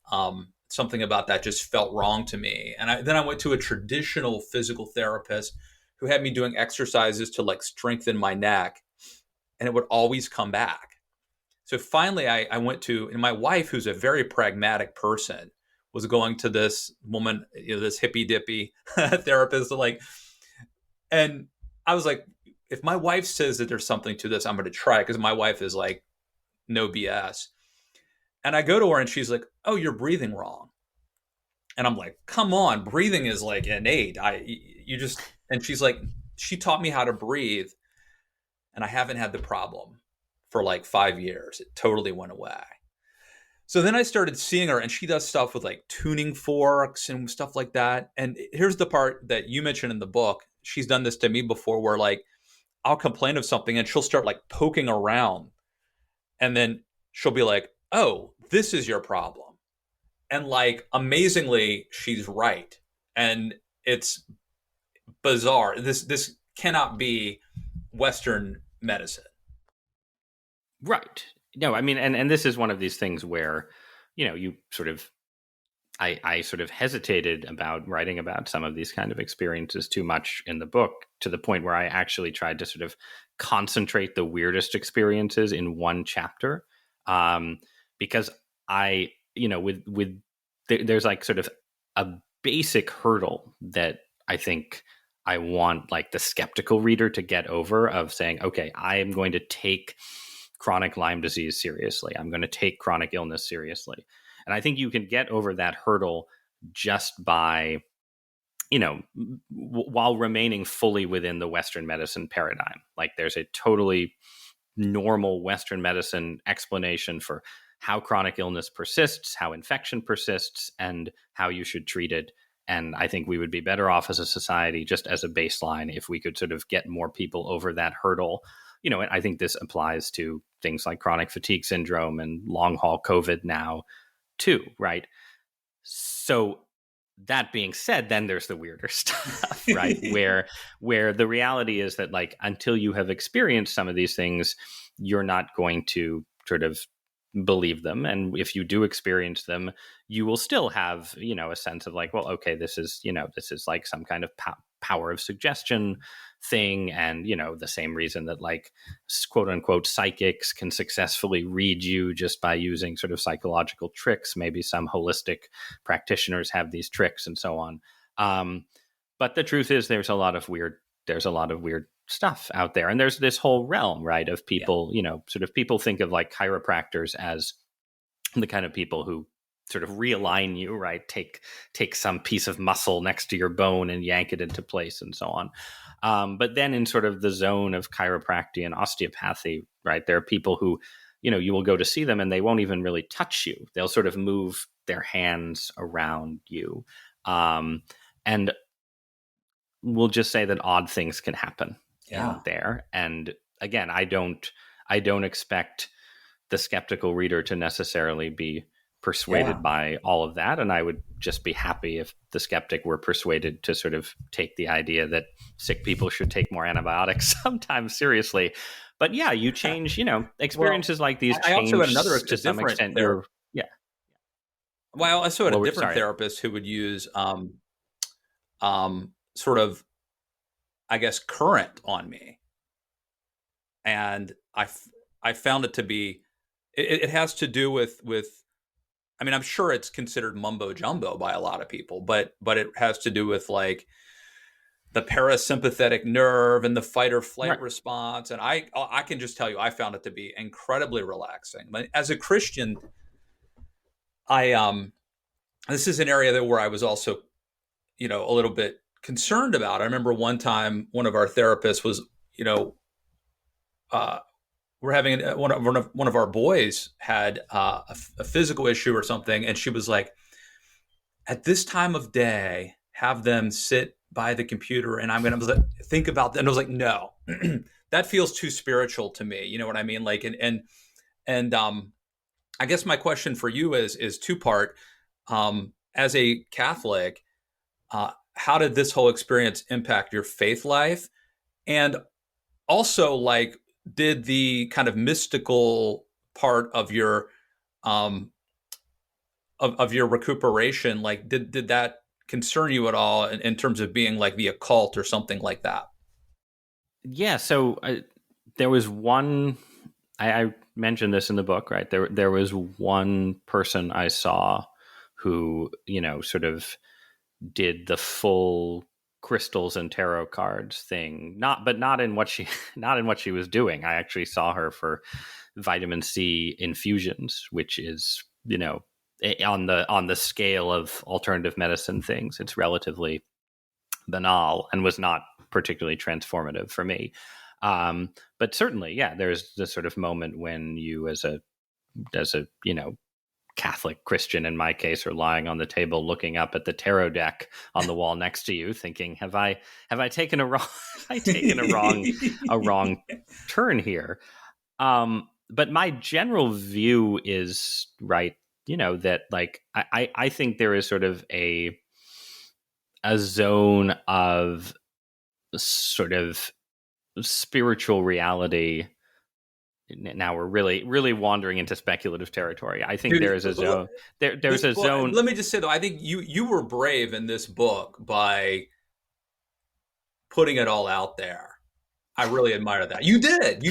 Something about that just felt wrong to me. And then I went to a traditional physical therapist who had me doing exercises to like strengthen my neck, and it would always come back. So finally I went to, and my wife, who's a very pragmatic person, was going to this woman, this hippy dippy therapist, and I was like, if my wife says that there's something to this, I'm going to try it, because my wife is like, no BS. And I go to her and she's like, oh, you're breathing wrong. And I'm like, come on, breathing is like innate. And she's like, she taught me how to breathe, and I haven't had the problem for like 5 years. It totally went away. So then I started seeing her, and she does stuff with like tuning forks and stuff like that. And here's the part that you mentioned in the book. She's done this to me before, where like I'll complain of something and she'll start like poking around, and then she'll be like, oh, this is your problem. And like, amazingly, she's right. And it's bizarre. This cannot be Western medicine. Right. No, I mean, and this is one of these things where, you sort of, I sort of hesitated about writing about some of these kind of experiences too much in the book, to the point where I actually tried to sort of concentrate the weirdest experiences in one chapter. Because there's like sort of a basic hurdle that I think I want like the skeptical reader to get over, of saying, okay, I am going to take chronic Lyme disease seriously. I'm going to take chronic illness seriously. And I think you can get over that hurdle just by, while remaining fully within the Western medicine paradigm. Like, there's a totally normal Western medicine explanation for how chronic illness persists, how infection persists, and how you should treat it. And I think we would be better off as a society, just as a baseline, if we could sort of get more people over that hurdle. And I think this applies to things like chronic fatigue syndrome and long haul COVID now too, right? So that being said, then there's the weirder stuff, right? where the reality is that, like, until you have experienced some of these things, you're not going to sort of believe them. And if you do experience them, you will still have, a sense of like, well, okay, this is like some kind of power of suggestion thing. And, the same reason that, like, quote unquote psychics can successfully read you just by using sort of psychological tricks. Maybe some holistic practitioners have these tricks and so on. But the truth is there's a lot of weird stuff out there. And there's this whole realm, right, of people, sort of people think of like chiropractors as the kind of people who sort of realign you, right? Take some piece of muscle next to your bone and yank it into place and so on. But then in sort of the zone of chiropractic and osteopathy, right, there are people who, you will go to see them and they won't even really touch you. They'll sort of move their hands around you. And we'll just say that odd things can happen in there. And again, I don't expect the skeptical reader to necessarily be persuaded by all of that. And I would just be happy if the skeptic were persuaded to sort of take the idea that sick people should take more antibiotics sometimes seriously. But yeah, you change, experiences like these change to some extent. Well, I also had a different therapist who would use sort of, I guess, current on me. And I found it to be, it has to do with, I mean, I'm sure it's considered mumbo jumbo by a lot of people, but it has to do with like the parasympathetic nerve and the fight or flight response. And I can just tell you, I found it to be incredibly relaxing. But as a Christian, this is an area where I was also, a little bit concerned about. I remember one time one of our therapists was, we're having one of our boys had a physical issue or something, and she was like, at this time of day, have them sit by the computer, and I'm going to think about that. And I was like, no, that feels too spiritual to me. You know what I mean? Like, and I guess my question for you is two-part. As a Catholic, how did this whole experience impact your faith life? And also, like, did the kind of mystical part of your of your recuperation, like, did that concern you at all in terms of being like the occult or something like that? Yeah. So there was one, I mentioned this in the book, right? There was one person I saw who, sort of did the full crystals and tarot cards thing, not in what she was doing. I actually saw her for vitamin C infusions, which is, on the scale of alternative medicine things, it's relatively banal and was not particularly transformative for me. But certainly, yeah, there's this sort of moment when you as a Catholic Christian, in my case, are lying on the table looking up at the tarot deck on the wall next to you, thinking, have I taken a wrong turn here? But my general view is, right, that, like, I think there is sort of a zone of sort of spiritual reality. Now we're really wandering into speculative territory. I think there is a zone. There's a zone. Let me just say, though, I think you were brave in this book by putting it all out there. I really admire that. You did.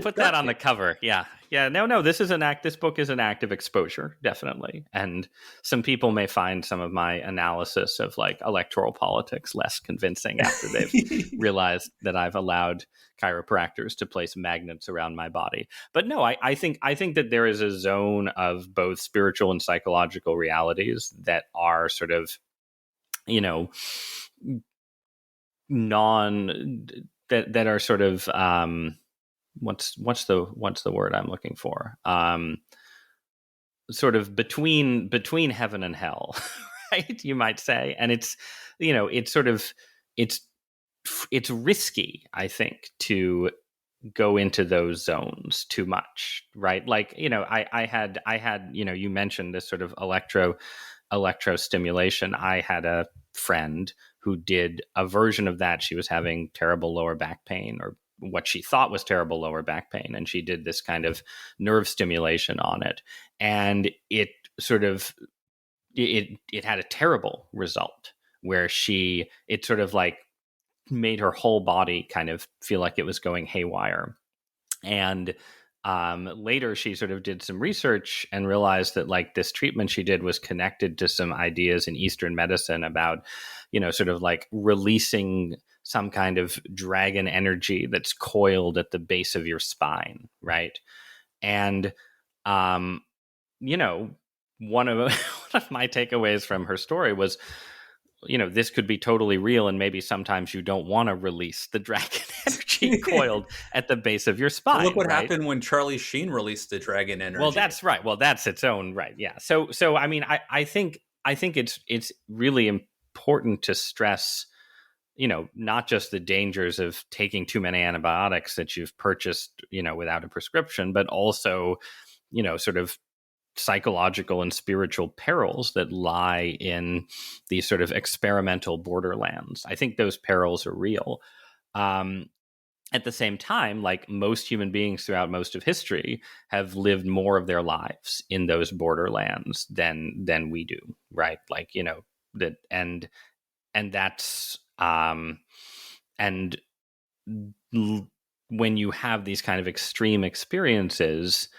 Put that on the cover. Yeah. No. This book is an act of exposure, definitely. And some people may find some of my analysis of, like, electoral politics less convincing after they've realized that I've allowed chiropractors to place magnets around my body. But no, I think that there is a zone of both spiritual and psychological realities that are sort of, that are sort of what's the word I'm looking for? Sort of between heaven and hell, right? You might say, and it's it's risky, I think, to go into those zones too much, right? Like, I had you mentioned this sort of electrostimulation. I had a friend who did a version of that. She was having terrible lower back pain, or what she thought was terrible lower back pain, and she did this kind of nerve stimulation on it, and it sort of it had a terrible result where it sort of like made her whole body kind of feel like it was going haywire. And later she sort of did some research and realized that like this treatment she did was connected to some ideas in Eastern medicine about, sort of like releasing some kind of dragon energy that's coiled at the base of your spine, right? And one of one of my takeaways from her story was, this could be totally real, and maybe sometimes you don't want to release the dragon energy coiled at the base of your spine. Look what right? happened when Charlie Sheen released the dragon energy. Well, that's right. Well, that's its own right. Yeah. So I mean, I think it's really important to stress, not just the dangers of taking too many antibiotics that you've purchased, without a prescription, but also, sort of psychological and spiritual perils that lie in these sort of experimental borderlands. I think those perils are real. At the same time, like most human beings throughout most of history have lived more of their lives in those borderlands than we do, right? Like, that and that's and when you have these kind of extreme experiences,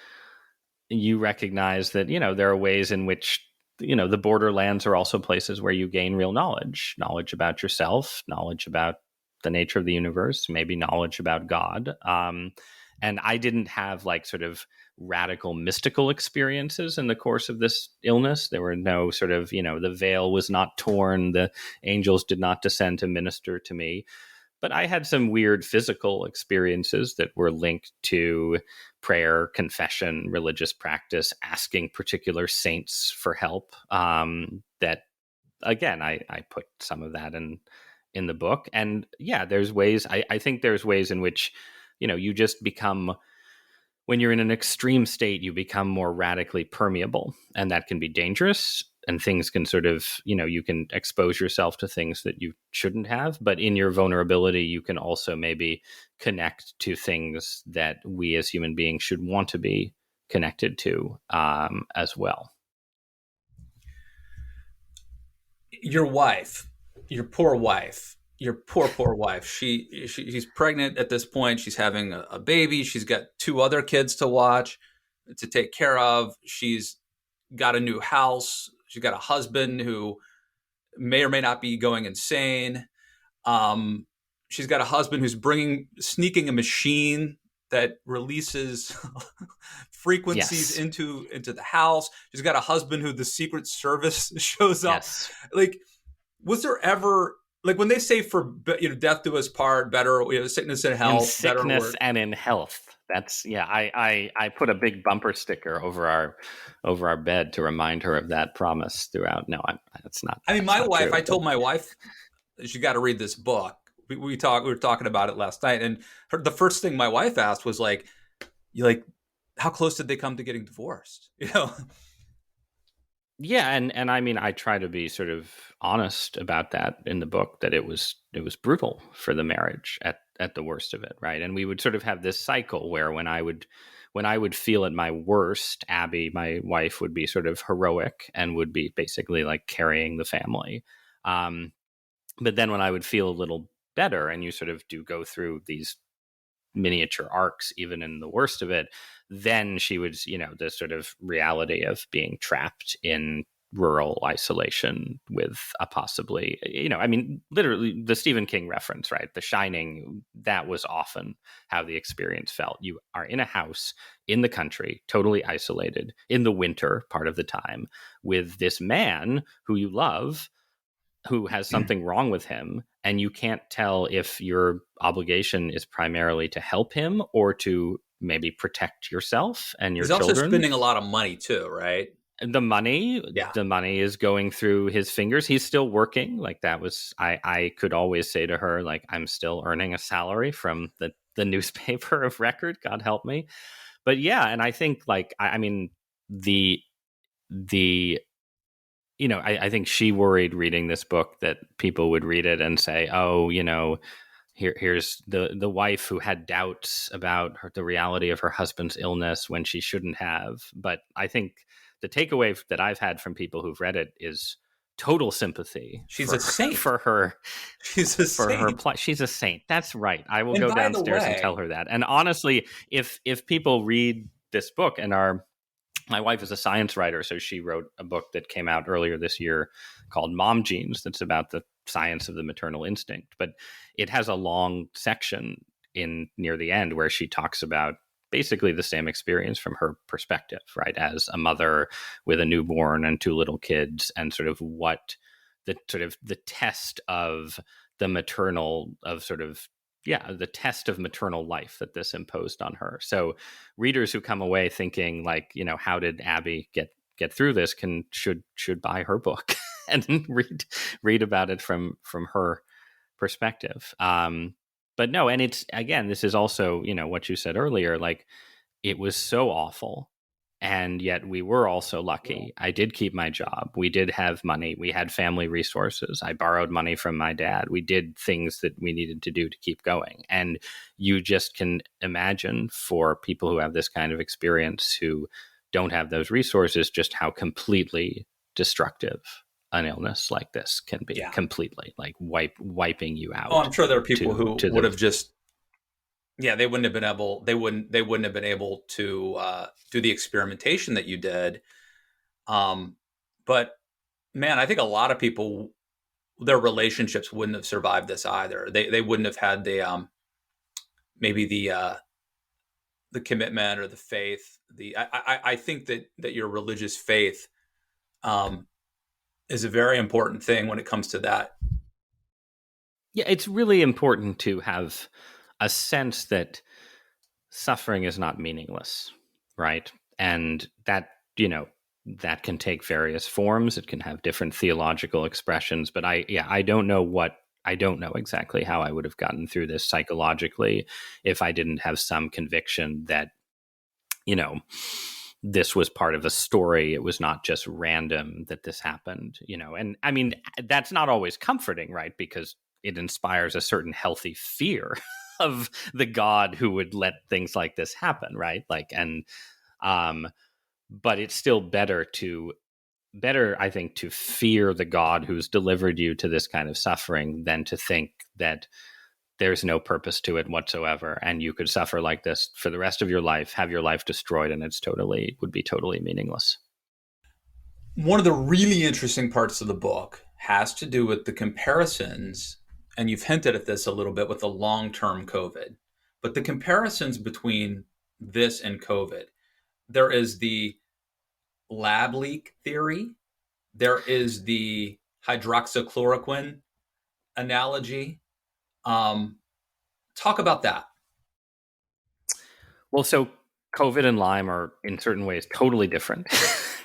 you recognize that, there are ways in which, the borderlands are also places where you gain real knowledge about yourself, knowledge about the nature of the universe, maybe knowledge about God. And I didn't have like sort of radical mystical experiences in the course of this illness. There were no sort of, the veil was not torn. The angels did not descend to minister to me. But I had some weird physical experiences that were linked to prayer, confession, religious practice, asking particular saints for help. That, again, I put some of that in the book. And yeah, there's ways, I think there's ways in which, you just become, when you're in an extreme state, you become more radically permeable. And that can be dangerous. And things can sort of, you can expose yourself to things that you shouldn't have. But in your vulnerability, you can also maybe connect to things that we as human beings should want to be connected to as well. Your wife, your poor wife, your poor wife. She's pregnant at this point. She's having a baby. She's got 2 other kids to watch, to take care of. She's got a new house. She's got a husband who may or may not be going insane. She's got a husband who's sneaking a machine that releases frequencies into the house. She's got a husband who the Secret Service shows up. Yes. Like, was there ever, like, when they say for death do us part, better, sickness and health, in sickness and in health. That's I put a big bumper sticker over our bed to remind her of that promise throughout. No, that's not. I mean, my wife. True, I told my wife she got to read this book. We were talking about it last night, and the first thing my wife asked was like, how close did they come to getting divorced? Yeah, and I mean, I try to be sort of honest about that in the book, that it was brutal for the marriage at the worst of it, right? And we would sort of have this cycle where when I would feel at my worst, Abby, my wife, would be sort of heroic and would be basically like carrying the family. But then when I would feel a little better, and you sort of do go through these miniature arcs, even in the worst of it, then she would, the sort of reality of being trapped in rural isolation with a possibly, I mean, literally the Stephen King reference, right? The Shining, that was often how the experience felt. You are in a house in the country, totally isolated in the winter part of the time, with this man who you love, who has something wrong with him, and you can't tell if your obligation is primarily to help him or to maybe protect yourself and your children. He's also spending a lot of money too, right? The money is going through his fingers. He's still working. Like, that was, I could always say to her, like, I'm still earning a salary from the newspaper of record, God help me. But yeah, and I think, like, I mean, the I think she worried reading this book that people would read it and say, oh, here's the wife who had doubts about the reality of her husband's illness when she shouldn't have. But I think the takeaway that I've had from people who've read it is total sympathy. She's a saint for her. She's a For her saint. plot. She's a saint. That's right. I will And go by the downstairs and way, tell her that. And honestly, if people read this book and my wife is a science writer, so she wrote a book that came out earlier this year called Mom Genes that's about the science of the maternal instinct. But it has a long section in near the end where she talks about basically the same experience from her perspective, right? As a mother with a newborn and two little kids, and sort of what the test of the maternal of sort of the test of maternal life that this imposed on her. So readers who come away thinking like, how did Abby get through this should buy her book and read about it from her perspective. But no, and it's, again, this is also, what you said earlier, like it was so awful. And yet we were also lucky. I did keep my job. We did have money. We had family resources. I borrowed money from my dad. We did things that we needed to do to keep going. And you just can imagine, for people who have this kind of experience who don't have those resources, just how completely destructive an illness like this can be. Completely, like wiping you out. Oh, I'm sure there are people who would have just, they wouldn't have been able. They wouldn't have been able to do the experimentation that you did. But man, I think a lot of people, their relationships wouldn't have survived this either. They wouldn't have had the maybe the commitment or the faith. I think that your religious faith is a very important thing when it comes to that. Yeah, it's really important to have a sense that suffering is not meaningless, right? And that, that can take various forms. It can have different theological expressions, but I don't know exactly how I would have gotten through this psychologically if I didn't have some conviction that, this was part of a story. It was not just random that this happened, and I mean, that's not always comforting, right? Because it inspires a certain healthy fear of the God who would let things like this happen, right? Like, and but it's still better, I think, to fear the God who's delivered you to this kind of suffering than to think that there's no purpose to it whatsoever, and you could suffer like this for the rest of your life, have your life destroyed, and would be totally meaningless. One of the really interesting parts of the book has to do with the comparisons, and you've hinted at this a little bit with the long-term COVID, but the comparisons between this and COVID. There is the lab leak theory. There is the hydroxychloroquine analogy. Talk about that. Well, so COVID and Lyme are in certain ways totally different,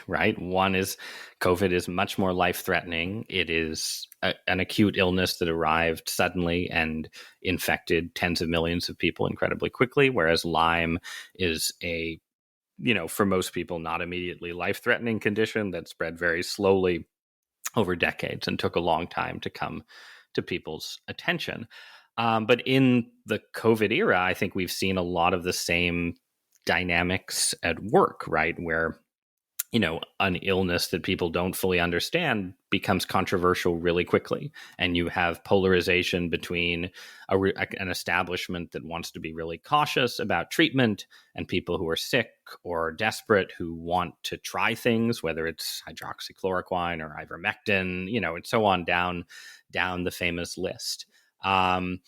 right? One is COVID is much more life-threatening. It is an acute illness that arrived suddenly and infected tens of millions of people incredibly quickly, whereas Lyme is a, for most people, not immediately life-threatening condition that spread very slowly over decades and took a long time to come to people's attention. But in the COVID era, I think we've seen a lot of the same dynamics at work, right? Where, an illness that people don't fully understand becomes controversial really quickly. And you have polarization between an establishment that wants to be really cautious about treatment and people who are sick or desperate who want to try things, whether it's hydroxychloroquine or ivermectin, and so on down the famous list. And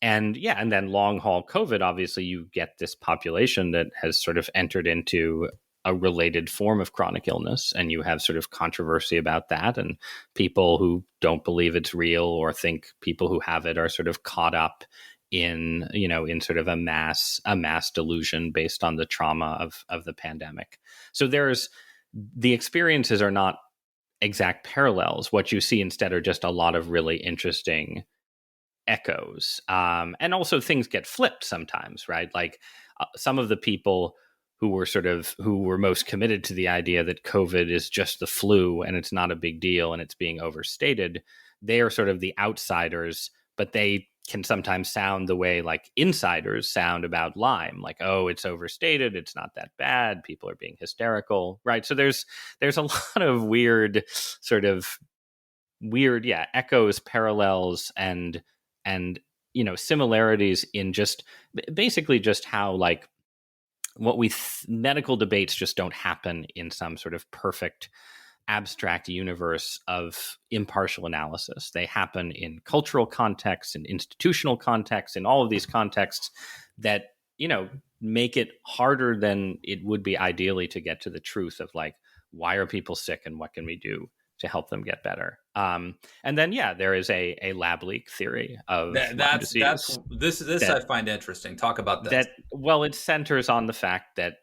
then long haul COVID, obviously you get this population that has sort of entered into a related form of chronic illness, and you have sort of controversy about that, and people who don't believe it's real or think people who have it are sort of caught up in sort of a mass delusion based on the trauma of the pandemic. So the experiences are not exact parallels. What you see instead are just a lot of really interesting echoes. And also things get flipped sometimes, right? Like some of the people who were most committed to the idea that COVID is just the flu and it's not a big deal and it's being overstated. They are sort of the outsiders, but they can sometimes sound the way like insiders sound about Lyme, like, oh, it's overstated, it's not that bad, people are being hysterical, right? So there's a lot of weird echoes, parallels, and similarities in just basically just how like what medical debates just don't happen in some sort of perfect abstract universe of impartial analysis. They happen in cultural contexts, in institutional contexts, in all of these contexts that, make it harder than it would be ideally to get to the truth of like, why are people sick and what can we do to help them get better? And then, there is a lab leak theory of Lyme disease. This I find interesting. Talk about this. It centers on the fact that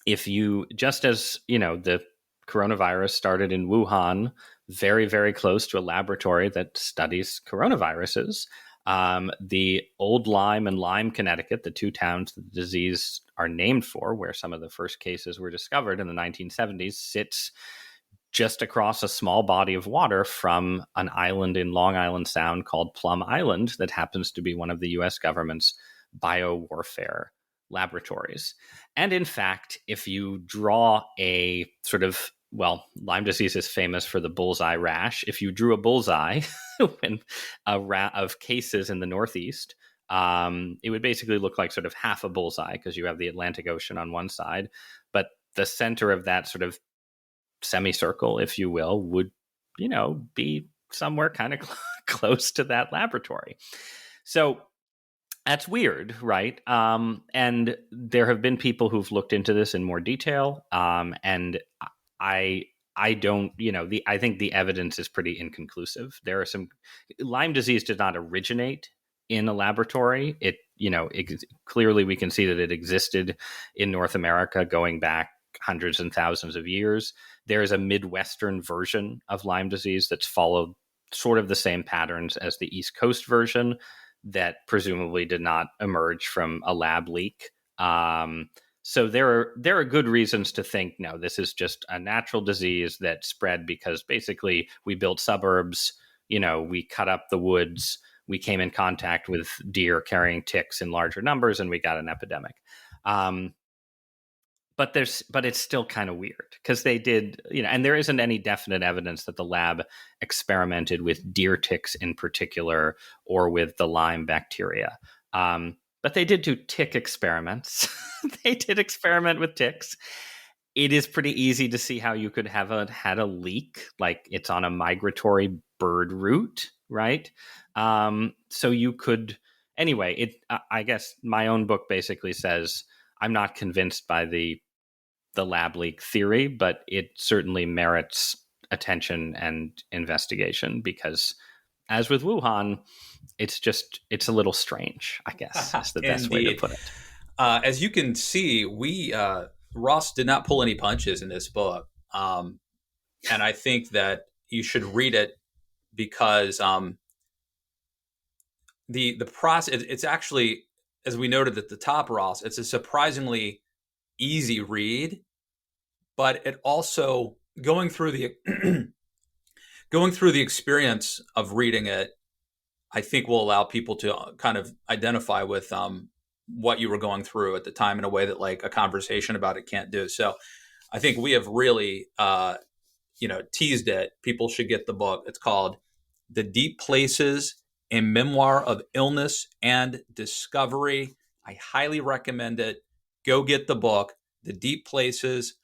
if you, just as, the coronavirus started in Wuhan, very, very close to a laboratory that studies coronaviruses. The Old Lyme and Lyme, Connecticut, the two towns the disease are named for, where some of the first cases were discovered in the 1970s, sits just across a small body of water from an island in Long Island Sound called Plum Island that happens to be one of the U.S. government's biowarfare laboratories. And in fact, if you draw a sort of, Lyme disease is famous for the bullseye rash. If you drew a bullseye in of cases in the Northeast, it would basically look like sort of half a bullseye because you have the Atlantic Ocean on one side, but the center of that sort of semicircle, if you will, would, be somewhere kind of close to that laboratory. So that's weird, right? And there have been people who've looked into this in more detail, and I don't, I think the evidence is pretty inconclusive. There are some Lyme disease did not originate in a laboratory. It, clearly we can see that it existed in North America going back hundreds and thousands of years. There is a Midwestern version of Lyme disease that's followed sort of the same patterns as the East Coast version that presumably did not emerge from a lab leak. So there are good reasons to think, no, this is just a natural disease that spread because basically we built suburbs, we cut up the woods, we came in contact with deer carrying ticks in larger numbers, and we got an epidemic. But it's still kind of weird because they did, and there isn't any definite evidence that the lab experimented with deer ticks in particular or with the Lyme bacteria. But they did do tick experiments. They did experiment with ticks. It is pretty easy to see how you could have had a leak, like it's on a migratory bird route, right? So you could, anyway, I guess my own book basically says I'm not convinced by the lab leak theory, but it certainly merits attention and investigation because, as with Wuhan, it's a little strange, I guess, is the best way to put it. As you can see, Ross did not pull any punches in this book. And I think that you should read it because the process, it's actually, as we noted at the top, Ross, it's a surprisingly easy read, but it also going through the experience of reading it, I think will allow people to kind of identify with what you were going through at the time in a way that like a conversation about it can't do. So I think we have really, teased it. People should get the book. It's called The Deep Places, a Memoir of Illness and Discovery. I highly recommend it. Go get the book, The Deep Places.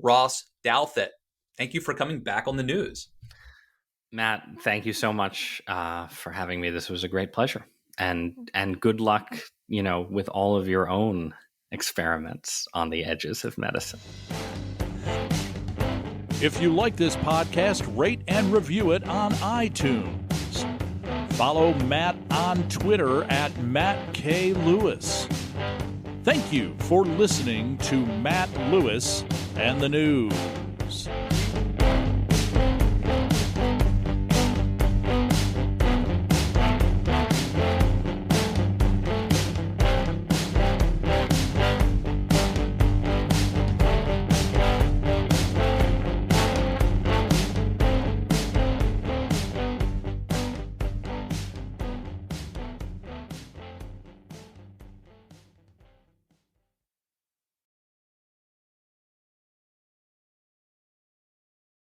Ross Douthat, thank you for coming back on the news. Matt, thank you so much for having me. This was a great pleasure. And good luck, with all of your own experiments on the edges of medicine. If you like this podcast, rate and review it on iTunes. Follow Matt on Twitter at Matt K. Lewis. Thank you for listening to Matt Lewis and the News.